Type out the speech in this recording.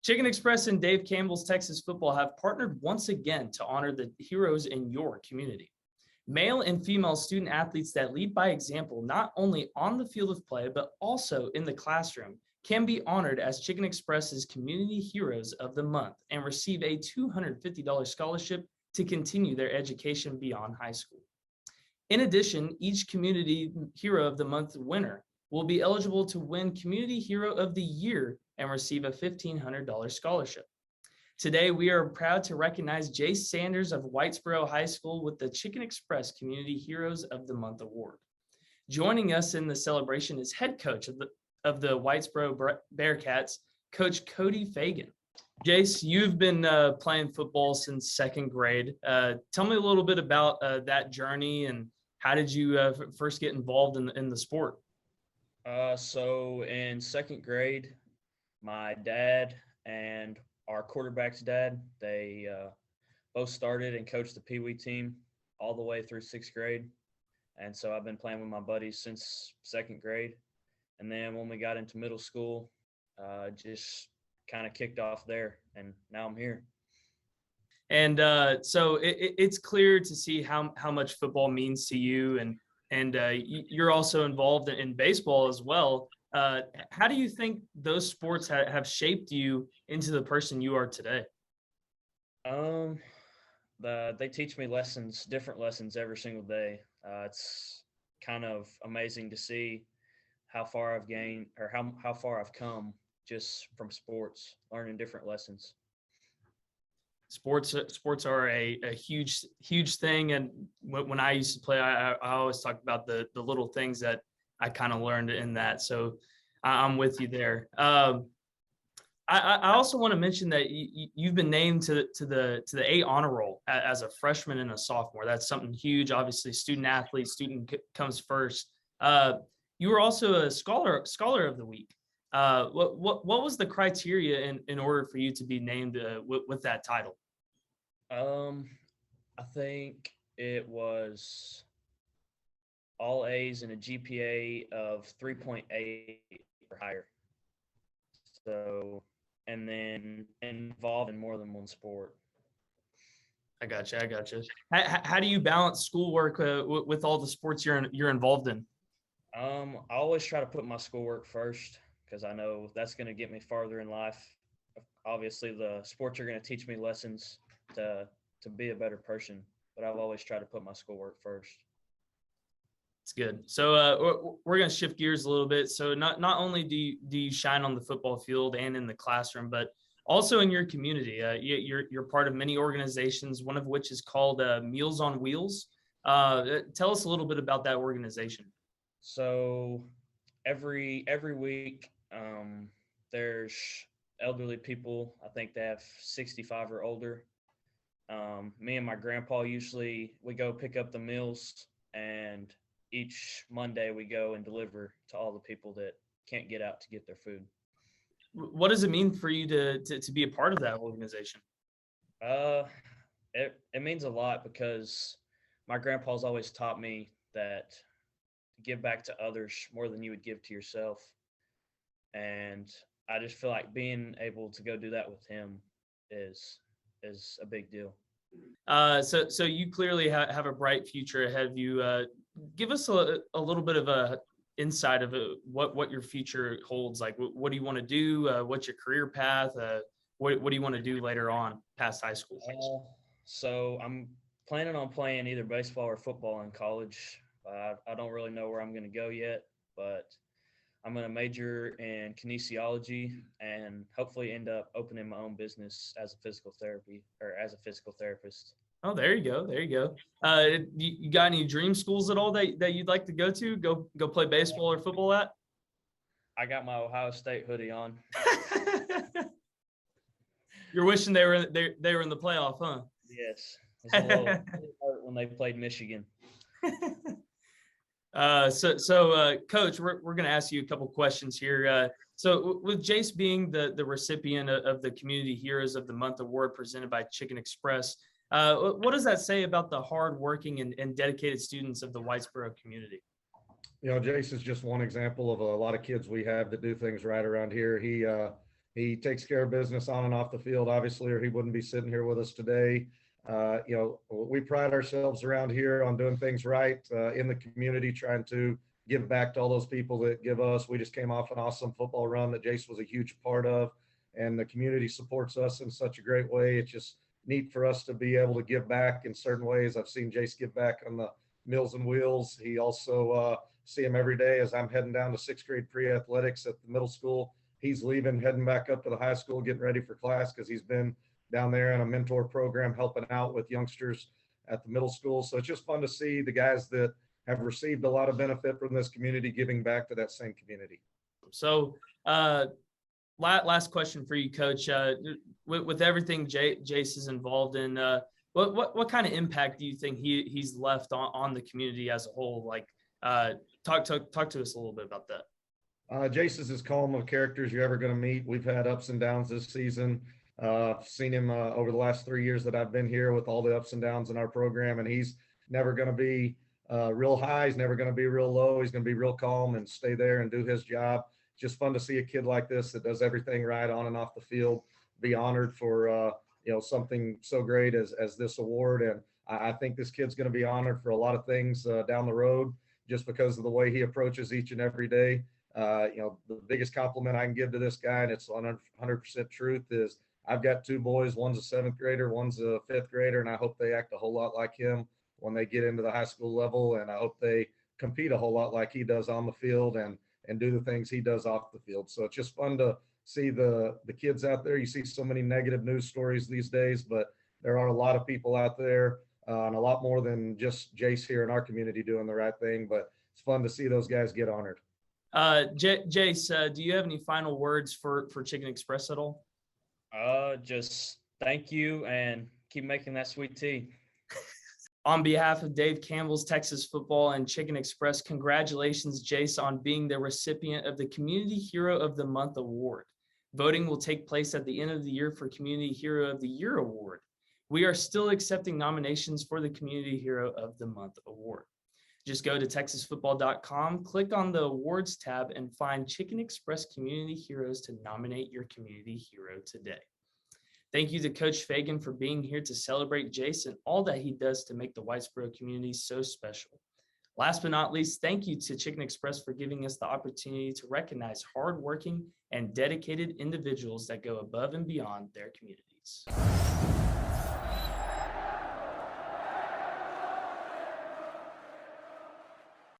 Chicken Express and Dave Campbell's Texas Football have partnered once again to honor the heroes in your community. Male and female student athletes that lead by example, not only on the field of play, but also in the classroom, can be honored as Chicken Express's Community Heroes of the Month and receive a $250 scholarship to continue their education beyond high school. In addition, each Community Hero of the Month winner will be eligible to win Community Hero of the Year and receive a $1,500 scholarship. Today, we are proud to recognize Jace Sanders of Whitesboro High School with the Chicken Express Community Heroes of the Month Award. Joining us in the celebration is head coach of the Whitesboro Bearcats, Coach Cody Fagan. Jace, you've been playing football since second grade. Tell me a little bit about that journey and how did you first get involved in the sport? So in second grade, my dad and our quarterback's dad, they both started and coached the Pee Wee team all the way through sixth grade. And so I've been playing with my buddies since second grade. And then when we got into middle school, just kind of kicked off there, and now I'm here. And so it's clear to see how much football means to you, and you're also involved in baseball as well. How do you think those sports have shaped you into the person you are today? They teach me different lessons every single day. It's kind of amazing to see how far I've gained or how far I've come just from sports, learning different lessons. Sports are a huge thing, and when I used to play, I always talk about the little things that I kind of learned in that. So I'm with you there. I also want to mention that you've been named to the A honor roll as a freshman and a sophomore. That's something huge. Obviously, student athlete, student comes first. You were also a scholar of the week. What was the criteria in order for you to be named with that title? I think it was all A's and a GPA of 3.8 or higher. So, and then involved in more than one sport. I gotcha. How do you balance schoolwork with all the sports you're involved in? I always try to put my schoolwork first because I know that's going to get me farther in life. Obviously, the sports are going to teach me lessons to be a better person, but I've always tried to put my schoolwork first. It's good. So we're going to shift gears a little bit. So not only do you shine on the football field and in the classroom, but also in your community. You're part of many organizations, one of which is called Meals on Wheels. Tell us a little bit about that organization. So every week, there's elderly people. I think they have 65 or older. Me and my grandpa we go pick up the meals, and each Monday we go and deliver to all the people that can't get out to get their food. What does it mean for you to be a part of that organization? It means a lot because my grandpa's always taught me that give back to others more than you would give to yourself. And I just feel like being able to go do that with him is a big deal. So you clearly have a bright future ahead of you. Give us a little bit of a insight of what your future holds. Like, what do you want to do? What's your career path? What do you want to do later on past high school? So I'm planning on playing either baseball or football in college. I don't really know where I'm going to go yet, but I'm going to major in kinesiology and hopefully end up opening my own business as a physical therapist. Oh, there you go. You got any dream schools at all that you'd like to go to? Go play baseball or football at? I got my Ohio State hoodie on. You're wishing they were in the playoff, huh? Yes. It was a little hurt when they played Michigan. Coach, we're going to ask you a couple questions here. So with Jace being the recipient of the Community Heroes of the Month Award presented by Chicken Express, what does that say about the hardworking and dedicated students of the Whitesboro community? Jace is just one example of a lot of kids we have that do things right around here. He takes care of business on and off the field, obviously, or he wouldn't be sitting here with us today. We pride ourselves around here on doing things right in the community, trying to give back to all those people that give us. We just came off an awesome football run that Jace was a huge part of, and the community supports us in such a great way. It's just neat for us to be able to give back in certain ways. I've seen Jace give back on the Meals and Wheels. He also see him every day as I'm heading down to sixth grade pre-athletics at the middle school. He's leaving, heading back up to the high school, getting ready for class because he's been down there in a mentor program helping out with youngsters at the middle school. So it's just fun to see the guys that have received a lot of benefit from this community giving back to that same community. So last question for you, Coach. With everything Jace is involved in, what kind of impact do you think he's left on the community as a whole? Like, talk to us a little bit about that. Jace is as calm of characters you're ever going to meet. We've had ups and downs this season. Seen him over the last 3 years that I've been here with all the ups and downs in our program, and he's never going to be real high. He's never going to be real low. He's going to be real calm and stay there and do his job. It's just fun to see a kid like this that does everything right on and off the field be honored for something so great as this award. And I think this kid's going to be honored for a lot of things down the road just because of the way he approaches each and every day. The biggest compliment I can give to this guy, and it's 100% truth, is I've got two boys. One's a seventh grader, one's a fifth grader, and I hope they act a whole lot like him when they get into the high school level. And I hope they compete a whole lot like he does on the field and do the things he does off the field. So it's just fun to see the kids out there. You see so many negative news stories these days, but there are a lot of people out there and a lot more than just Jace here in our community doing the right thing. But it's fun to see those guys get honored. Jace, do you have any final words for Chicken Express at all? Just thank you and keep making that sweet tea. On behalf of Dave Campbell's Texas Football and Chicken Express, congratulations, Jace, on being the recipient of the Community Hero of the Month Award. Voting will take place at the end of the year for Community Hero of the Year Award. We are still accepting nominations for the Community Hero of the Month Award. Just go to texasfootball.com, click on the awards tab, and find Chicken Express Community Heroes to nominate your community hero today. Thank you to Coach Fagan for being here to celebrate Jace and all that he does to make the Whitesboro community so special. Last but not least, thank you to Chicken Express for giving us the opportunity to recognize hardworking and dedicated individuals that go above and beyond their communities.